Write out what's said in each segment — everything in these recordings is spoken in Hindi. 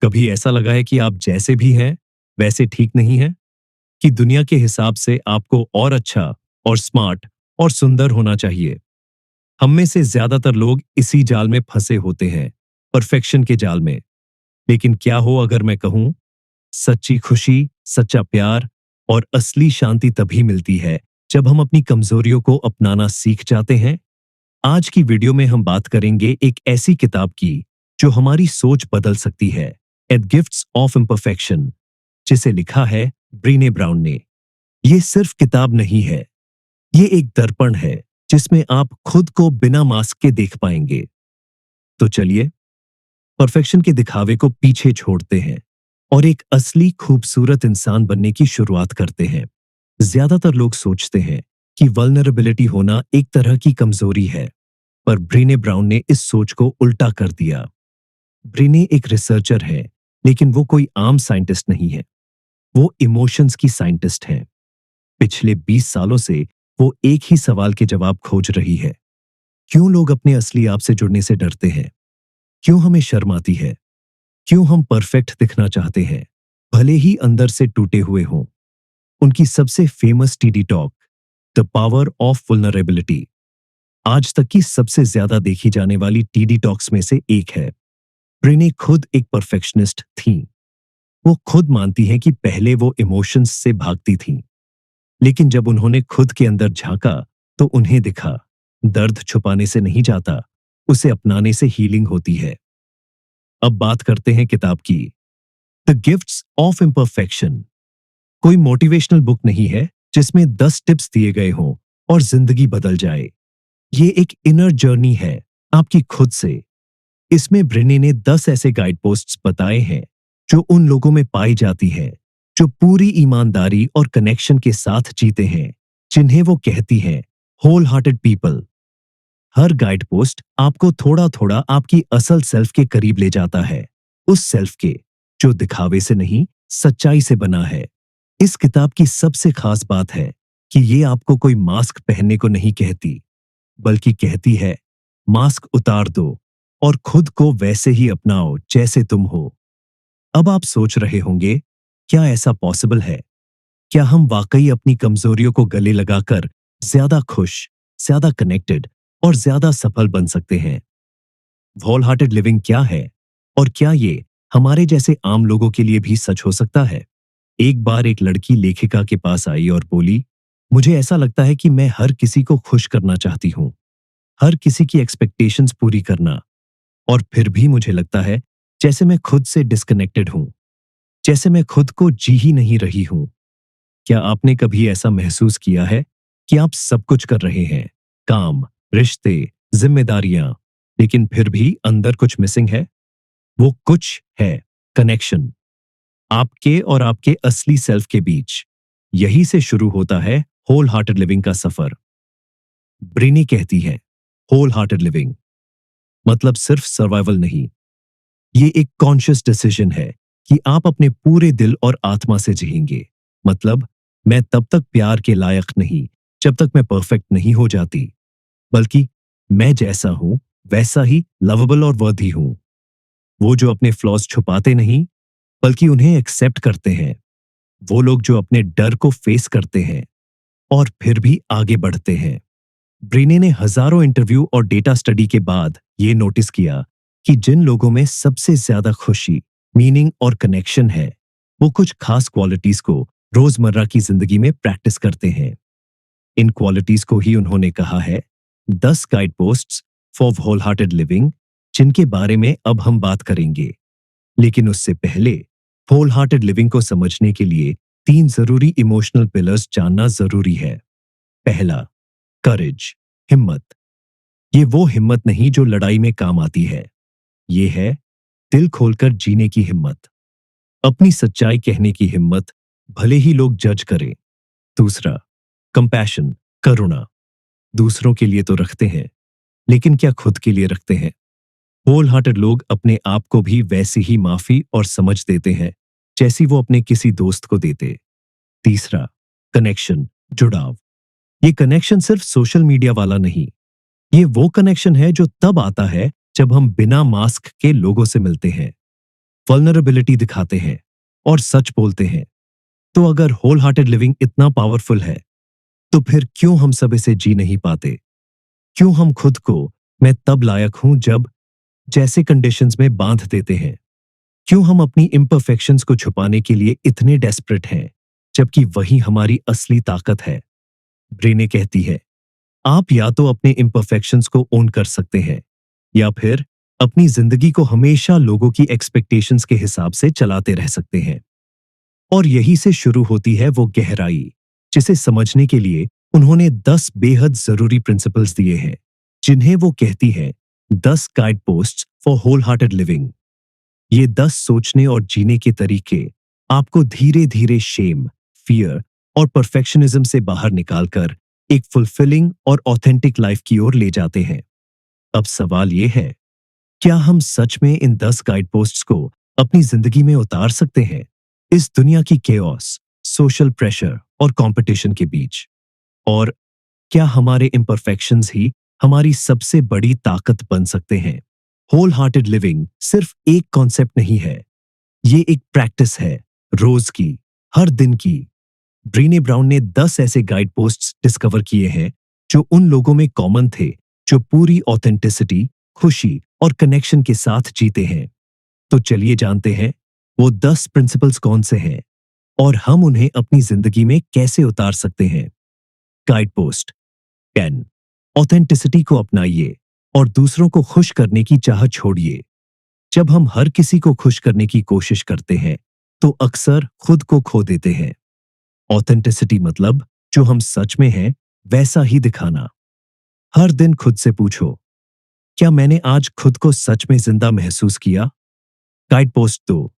कभी ऐसा लगा है कि आप जैसे भी हैं वैसे ठीक नहीं हैं? कि दुनिया के हिसाब से आपको और अच्छा और स्मार्ट और सुंदर होना चाहिए। हम में से ज्यादातर लोग इसी जाल में फंसे होते हैं, परफेक्शन के जाल में। लेकिन क्या हो अगर मैं कहूं, सच्ची खुशी, सच्चा प्यार और असली शांति तभी मिलती है जब हम अपनी कमजोरियों को अपनाना सीख जाते हैं। आज की वीडियो में हम बात करेंगे एक ऐसी किताब की जो हमारी सोच बदल सकती है, एट गिफ्ट्स ऑफ इम्परफेक्शन, जिसे लिखा है ब्रीने ब्राउन ने। ये सिर्फ किताब नहीं है, ये एक दर्पण है जिसमें आप खुद को बिना मास्क के देख पाएंगे। तो चलिए परफेक्शन के दिखावे को पीछे छोड़ते हैं और एक असली खूबसूरत इंसान बनने की शुरुआत करते हैं। ज्यादातर लोग सोचते हैं कि वल्नरेबिलिटी होना एक तरह की कमजोरी है, पर ब्रीने ब्राउन ने इस सोच को उल्टा कर दिया। ब्रीने एक रिसर्चर है, लेकिन वो कोई आम साइंटिस्ट नहीं है। वो इमोशंस की साइंटिस्ट है। पिछले 20 सालों से वो एक ही सवाल के जवाब खोज रही है। क्यों लोग अपने असली आप से जुड़ने से डरते हैं? क्यों हमें शर्म आती है? क्यों हम परफेक्ट दिखना चाहते हैं, भले ही अंदर से टूटे हुए हों? उनकी सबसे famous TD talk, the power of vulnerability, आज तक की सबसे ज्यादा देखी जाने वाली टीडी टॉक्स में से एक है। ब्रेने खुद एक परफेक्शनिस्ट थी। वो खुद मानती हैं कि पहले वो इमोशंस से भागती थीं, लेकिन जब उन्होंने खुद के अंदर झांका तो उन्हें दिखा, दर्द छुपाने से नहीं जाता, उसे अपनाने से हीलिंग होती है। अब बात करते हैं किताब की, द गिफ्ट्स ऑफ इम्परफेक्शन। कोई मोटिवेशनल बुक नहीं है जिसमें 10 टिप्स दिए गए हों और जिंदगी बदल जाए। ये एक इनर जर्नी है, आपकी खुद से। इसमें ब्रेने ने 10 ऐसे गाइड पोस्ट्स बताए हैं जो उन लोगों में पाई जाती है जो पूरी ईमानदारी और कनेक्शन के साथ जीते हैं, जिन्हें वो कहती हैं होल हार्टेड पीपल। हर गाइड पोस्ट आपको थोड़ा थोड़ा आपकी असल सेल्फ के करीब ले जाता है, उस सेल्फ के जो दिखावे से नहीं, सच्चाई से बना है। इस किताब की सबसे खास बात है कि ये आपको कोई मास्क पहनने को नहीं कहती, बल्कि कहती है मास्क उतार दो और खुद को वैसे ही अपनाओ जैसे तुम हो। अब आप सोच रहे होंगे, क्या ऐसा पॉसिबल है? क्या हम वाकई अपनी कमजोरियों को गले लगाकर ज्यादा खुश, ज्यादा कनेक्टेड और ज्यादा सफल बन सकते हैं? होल हार्टेड लिविंग क्या है और क्या ये हमारे जैसे आम लोगों के लिए भी सच हो सकता है? एक बार एक लड़की लेखिका के पास आई और बोली, मुझे ऐसा लगता है कि मैं हर किसी को खुश करना चाहती हूं, हर किसी की एक्सपेक्टेशंस पूरी करना, और फिर भी मुझे लगता है जैसे मैं खुद से डिस्कनेक्टेड हूं, जैसे मैं खुद को जी ही नहीं रही हूं। क्या आपने कभी ऐसा महसूस किया है कि आप सब कुछ कर रहे हैं, काम, रिश्ते, जिम्मेदारियां, लेकिन फिर भी अंदर कुछ मिसिंग है? वो कुछ है कनेक्शन, आपके और आपके असली सेल्फ के बीच। यही से शुरू होता है होल हार्टेड लिविंग का सफर। ब्रेने कहती है होल हार्टेड लिविंग मतलब सिर्फ सर्वाइवल नहीं, ये एक कॉन्शियस डिसीजन है कि आप अपने पूरे दिल और आत्मा से जिएंगे। मतलब मैं तब तक प्यार के लायक नहीं जब तक मैं परफेक्ट नहीं हो जाती, बल्कि मैं जैसा हूं वैसा ही लवेबल और वर्दी हूं। वो जो अपने फ्लॉज छुपाते नहीं, बल्कि उन्हें एक्सेप्ट करते हैं। वो लोग जो अपने डर को फेस करते हैं और फिर भी आगे बढ़ते हैं। ब्रेने ने हजारों इंटरव्यू और डेटा स्टडी के बाद ये नोटिस किया कि जिन लोगों में सबसे ज्यादा खुशी, मीनिंग और कनेक्शन है, वो कुछ खास क्वालिटीज को रोजमर्रा की जिंदगी में प्रैक्टिस करते हैं। इन क्वालिटीज को ही उन्होंने कहा है 10 guide posts for whole hearted living, जिनके बारे में अब हम बात करेंगे। लेकिन उससे पहले होल हार्टेड लिविंग को समझने के लिए 3 जरूरी इमोशनल पिलर्स जानना जरूरी है। पहला, करेज, हिम्मत। ये वो हिम्मत नहीं जो लड़ाई में काम आती है, ये है दिल खोलकर जीने की हिम्मत, अपनी सच्चाई कहने की हिम्मत, भले ही लोग जज करें। दूसरा, कंपैशन, करुणा। दूसरों के लिए तो रखते हैं, लेकिन क्या खुद के लिए रखते हैं? होल हार्टेड लोग अपने आप को भी वैसी ही माफी और समझ देते हैं जैसी वो अपने किसी दोस्त को देते। तीसरा, कनेक्शन, जुड़ाव। ये कनेक्शन सिर्फ सोशल मीडिया वाला नहीं, ये वो कनेक्शन है जो तब आता है जब हम बिना मास्क के लोगों से मिलते हैं। वल्नरेबिलिटी दिखाते हैं और सच बोलते हैं। तो अगर होल हार्टेड लिविंग इतना पावरफुल है, तो फिर क्यों हम सब इसे जी नहीं पाते? क्यों हम खुद को मैं तब लायक हूं जब जैसे कंडीशंस में बांध देते हैं? क्यों हम अपनी इम्परफेक्शंस को छुपाने के लिए इतने डेस्परेट हैं, जबकि वही हमारी असली ताकत है? ब्रेने कहती है, आप या तो अपने इम्परफेक्शंस को ओन कर सकते हैं, या फिर अपनी जिंदगी को हमेशा लोगों की एक्सपेक्टेशंस के हिसाब से चलाते रह सकते हैं। और यही से शुरू होती है वो गहराई, जिसे समझने के लिए उन्होंने 10 बेहद जरूरी प्रिंसिपल्स दिए हैं, जिन्हें वो कहती है 10 guide posts for whole hearted living. ये 10 सोचने और जीने के तरीके आपको धीरे धीरे शेम, फियर और परफेक्शनिज्म से बाहर निकालकर एक फुलफिलिंग और ऑथेंटिक लाइफ की ओर ले जाते हैं। अब सवाल ये है, क्या हम सच में इन 10 गाइड पोस्ट्स को अपनी जिंदगी में उतार सकते हैं, इस दुनिया की केओस, सोशल प्रेशर और कंपटीशन के बीच? और क्या हमारे इम्परफेक्शंस ही हमारी सबसे बड़ी ताकत बन सकते हैं? होल हार्टेड लिविंग सिर्फ एक कॉन्सेप्ट नहीं है, ये एक प्रैक्टिस है, रोज की, हर दिन की। ब्रीने ब्राउन ने 10 ऐसे गाइड पोस्ट्स डिस्कवर किए हैं जो उन लोगों में कॉमन थे जो पूरी ऑथेंटिसिटी, खुशी और कनेक्शन के साथ जीते हैं। तो चलिए जानते हैं वो 10 प्रिंसिपल्स कौन से हैं और हम उन्हें अपनी जिंदगी में कैसे उतार सकते हैं। गाइड पोस्ट 10, ऑथेंटिसिटी को अपनाइए और दूसरों को खुश करने की चाह छोड़िए। जब हम हर किसी को खुश करने की कोशिश करते हैं, तो अक्सर खुद को खो देते हैं। ऑथेंटिसिटी मतलब जो हम सच में हैं, वैसा ही दिखाना। हर दिन खुद से पूछो, क्या मैंने आज खुद को सच में जिंदा महसूस किया? गाइड पोस्ट 2,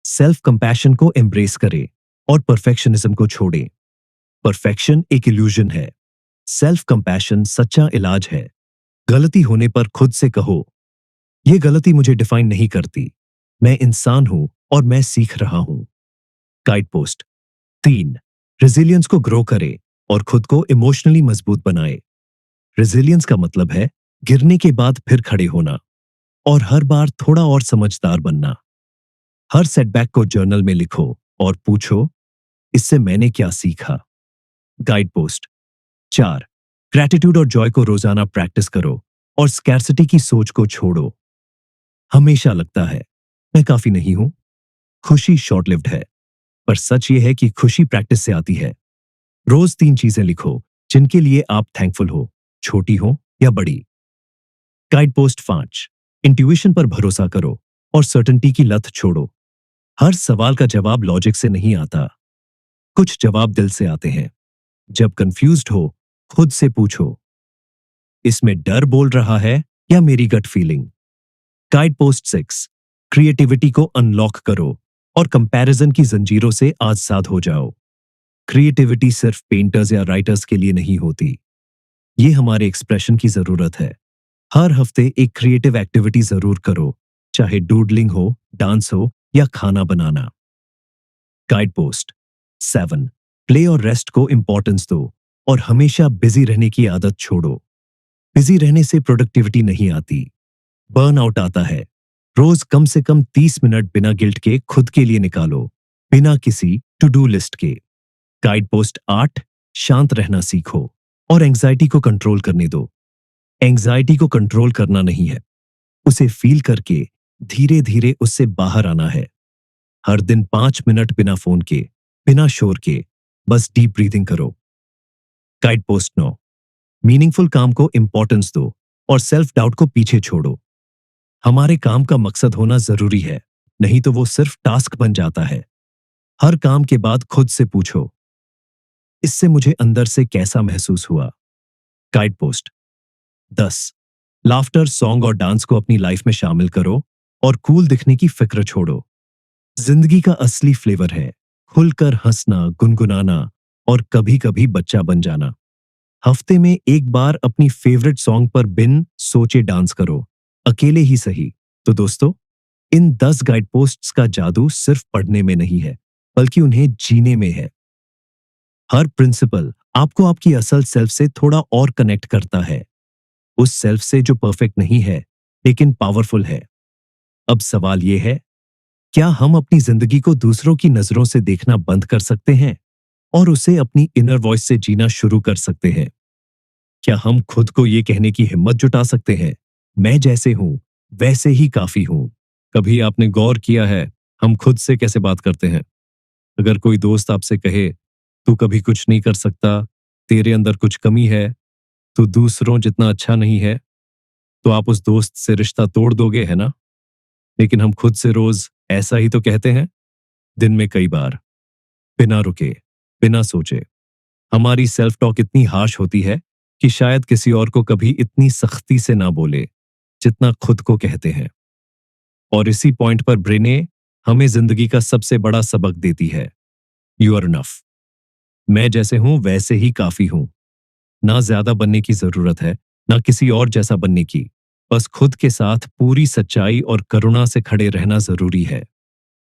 सेल्फ कंपैशन को एम्ब्रेस करें और परफेक्शनिज्म को छोड़ें। परफेक्शन एक इल्यूजन है, सेल्फ कंपैशन सच्चा इलाज है। गलती होने पर खुद से कहो, यह गलती मुझे डिफाइन नहीं करती, मैं इंसान हूं और मैं सीख रहा हूं। गाइड पोस्ट 3, रेजिलियंस को ग्रो करें और खुद को इमोशनली मजबूत बनाए। रेजिलियंस का मतलब है गिरने के बाद फिर खड़े होना और हर बार थोड़ा और समझदार बनना। हर सेटबैक को जर्नल में लिखो और पूछो, इससे मैंने क्या सीखा? गाइड पोस्ट 4, ग्रैटिट्यूड और जॉय को रोजाना प्रैक्टिस करो और स्कैर्सिटी की सोच को छोड़ो। हमेशा लगता है मैं काफी नहीं हूं। खुशी शॉर्ट लिव्ड है, पर सच यह है कि खुशी प्रैक्टिस से आती है। रोज 3 चीजें लिखो जिनके लिए आप थैंकफुल हो, छोटी हो या बड़ी। गाइड पोस्ट 5, इंट्यूशन पर भरोसा करो और सर्टेनिटी की लत छोड़ो। हर सवाल का जवाब लॉजिक से नहीं आता, कुछ जवाब दिल से आते हैं। जब कंफ्यूज्ड हो, खुद से पूछो, इसमें डर बोल रहा है या मेरी gut feeling? Guide post 6, creativity को अनलॉक करो और कंपैरिजन की जंजीरों से आजाद हो जाओ। क्रिएटिविटी सिर्फ पेंटर्स या राइटर्स के लिए नहीं होती, ये हमारे एक्सप्रेशन की जरूरत है। हर हफ्ते एक क्रिएटिव एक्टिविटी जरूर करो, चाहे डूडलिंग हो, डांस हो या खाना बनाना। गाइड पोस्ट 7, प्ले और रेस्ट को इंपॉर्टेंस दो और हमेशा बिजी रहने की आदत छोड़ो। बिजी रहने से प्रोडक्टिविटी नहीं आती, बर्नआउट आता है। रोज कम से कम 30 मिनट बिना गिल्ट के खुद के लिए निकालो, बिना किसी टू डू लिस्ट के। गाइड पोस्ट 8, शांत रहना सीखो और एंजाइटी को कंट्रोल करने दो। एंजाइटी को कंट्रोल करना नहीं है, उसे फील करके धीरे धीरे उससे बाहर आना है। हर दिन 5 मिनट बिना फोन के, बिना शोर के, बस डीप ब्रीदिंग करो। गाइड पोस्ट 9, मीनिंगफुल काम को इंपॉर्टेंस दो और सेल्फ डाउट को पीछे छोड़ो। हमारे काम का मकसद होना जरूरी है, नहीं तो वो सिर्फ टास्क बन जाता है। हर काम के बाद खुद से पूछो, इससे मुझे अंदर से कैसा महसूस हुआ? गाइड पोस्ट 10, लाफ्टर, सॉन्ग और डांस को अपनी लाइफ में शामिल करो और कूल दिखने की फिक्र छोड़ो। जिंदगी का असली फ्लेवर है खुलकर हंसना, गुनगुनाना और कभी कभी बच्चा बन जाना। हफ्ते में एक बार अपनी फेवरेट सॉन्ग पर बिन सोचे डांस करो, अकेले ही सही। तो दोस्तों, इन 10 गाइड पोस्ट्स का जादू सिर्फ पढ़ने में नहीं है, बल्कि उन्हें जीने में है। हर प्रिंसिपल आपको आपकी असल सेल्फ से थोड़ा और कनेक्ट करता है, उस सेल्फ से जो परफेक्ट नहीं है लेकिन पावरफुल है। अब सवाल यह है, क्या हम अपनी जिंदगी को दूसरों की नजरों से देखना बंद कर सकते हैं और उसे अपनी इनर वॉइस से जीना शुरू कर सकते हैं? क्या हम खुद को ये कहने की हिम्मत जुटा सकते हैं, मैं जैसे हूं वैसे ही काफी हूं? कभी आपने गौर किया है हम खुद से कैसे बात करते हैं? अगर कोई दोस्त आपसे कहे तू कभी कुछ नहीं कर सकता, तेरे अंदर कुछ कमी है, तू दूसरों जितना अच्छा नहीं है, तो आप उस दोस्त से रिश्ता तोड़ दोगे, है ना? लेकिन हम खुद से रोज ऐसा ही तो कहते हैं, दिन में कई बार, बिना रुके, बिना सोचे। हमारी सेल्फ टॉक इतनी हार्श होती है कि शायद किसी और को कभी इतनी सख्ती से ना बोले जितना खुद को कहते हैं। और इसी पॉइंट पर ब्रेने हमें जिंदगी का सबसे बड़ा सबक देती है, यू आर इनफ। मैं जैसे हूं वैसे ही काफी हूं। ना ज्यादा बनने की जरूरत है, ना किसी और जैसा बनने की। बस खुद के साथ पूरी सच्चाई और करुणा से खड़े रहना जरूरी है।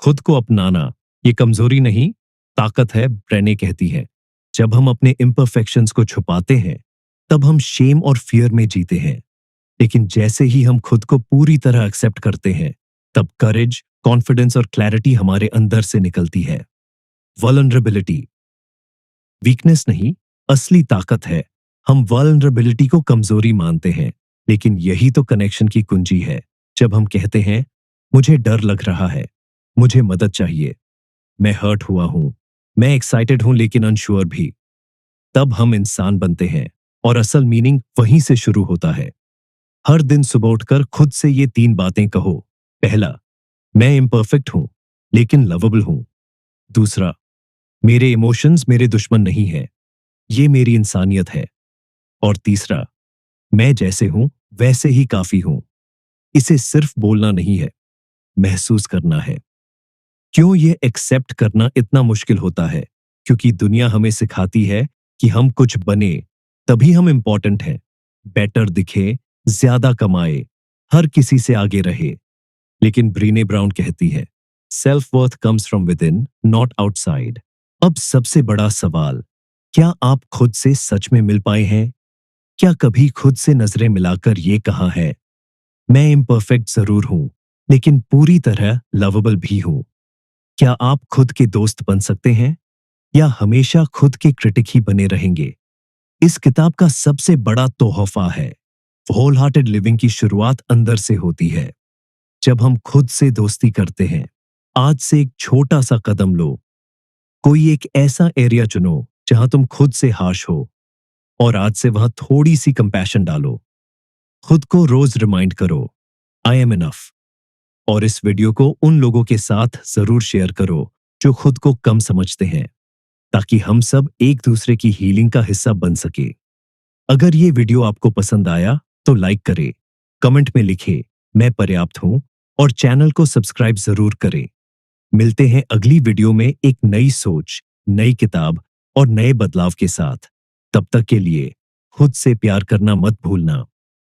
खुद को अपनाना ये कमजोरी नहीं, ताकत है, ब्रेने कहती है। जब हम अपने इम्परफेक्शंस को छुपाते हैं, तब हम शेम और फियर में जीते हैं। लेकिन जैसे ही हम खुद को पूरी तरह एक्सेप्ट करते हैं, तब करेज, कॉन्फिडेंस और क्लैरिटी हमारे अंदर से निकलती है। वल्नरेबिलिटी वीकनेस नहीं, असली ताकत है। हम वल्नरेबिलिटी को कमजोरी मानते हैं, लेकिन यही तो कनेक्शन की कुंजी है। जब हम कहते हैं मुझे डर लग रहा है, मुझे मदद चाहिए, मैं हर्ट हुआ हूं, मैं एक्साइटेड हूं लेकिन अनश्योर भी, तब हम इंसान बनते हैं। और असल मीनिंग वहीं से शुरू होता है। हर दिन सुबह उठकर खुद से ये 3 बातें कहो। पहला, मैं इम्परफेक्ट हूं लेकिन लवेबल हूं। दूसरा, मेरे इमोशंस मेरे दुश्मन नहीं है, ये मेरी इंसानियत है। और तीसरा, मैं जैसे हूं वैसे ही काफी हूं। इसे सिर्फ बोलना नहीं है, महसूस करना है। क्यों ये एक्सेप्ट करना इतना मुश्किल होता है? क्योंकि दुनिया हमें सिखाती है कि हम कुछ बने तभी हम इंपॉर्टेंट हैं, बेटर दिखे, ज्यादा कमाए, हर किसी से आगे रहे। लेकिन ब्रीने ब्राउन कहती है self worth comes from with in, not outside. अब सबसे बड़ा सवाल, क्या आप खुद से सच में मिल पाए हैं? क्या कभी खुद से नजरें मिलाकर ये कहा है, मैं इम्परफेक्ट जरूर हूं लेकिन पूरी तरह लवेबल भी हूं? क्या आप खुद के दोस्त बन सकते हैं या हमेशा खुद के क्रिटिक ही बने रहेंगे? इस किताब का सबसे बड़ा तोहफा है, होल हार्टेड लिविंग की शुरुआत अंदर से होती है। जब हम खुद से दोस्ती करते हैं, आज से एक छोटा सा कदम लो। कोई एक ऐसा एरिया चुनो जहां तुम खुद से हाश हो, और आज से वहां थोड़ी सी कंपैशन डालो। खुद को रोज रिमाइंड करो, आई एम इनफ। और इस वीडियो को उन लोगों के साथ जरूर शेयर करो जो खुद को कम समझते हैं, ताकि हम सब एक दूसरे की हीलिंग का हिस्सा बन सके। अगर ये वीडियो आपको पसंद आया तो लाइक करें, कमेंट में लिखें मैं पर्याप्त हूं, और चैनल को सब्सक्राइब जरूर करें। मिलते हैं अगली वीडियो में एक नई सोच, नई किताब और नए बदलाव के साथ। तब तक के लिए खुद से प्यार करना मत भूलना।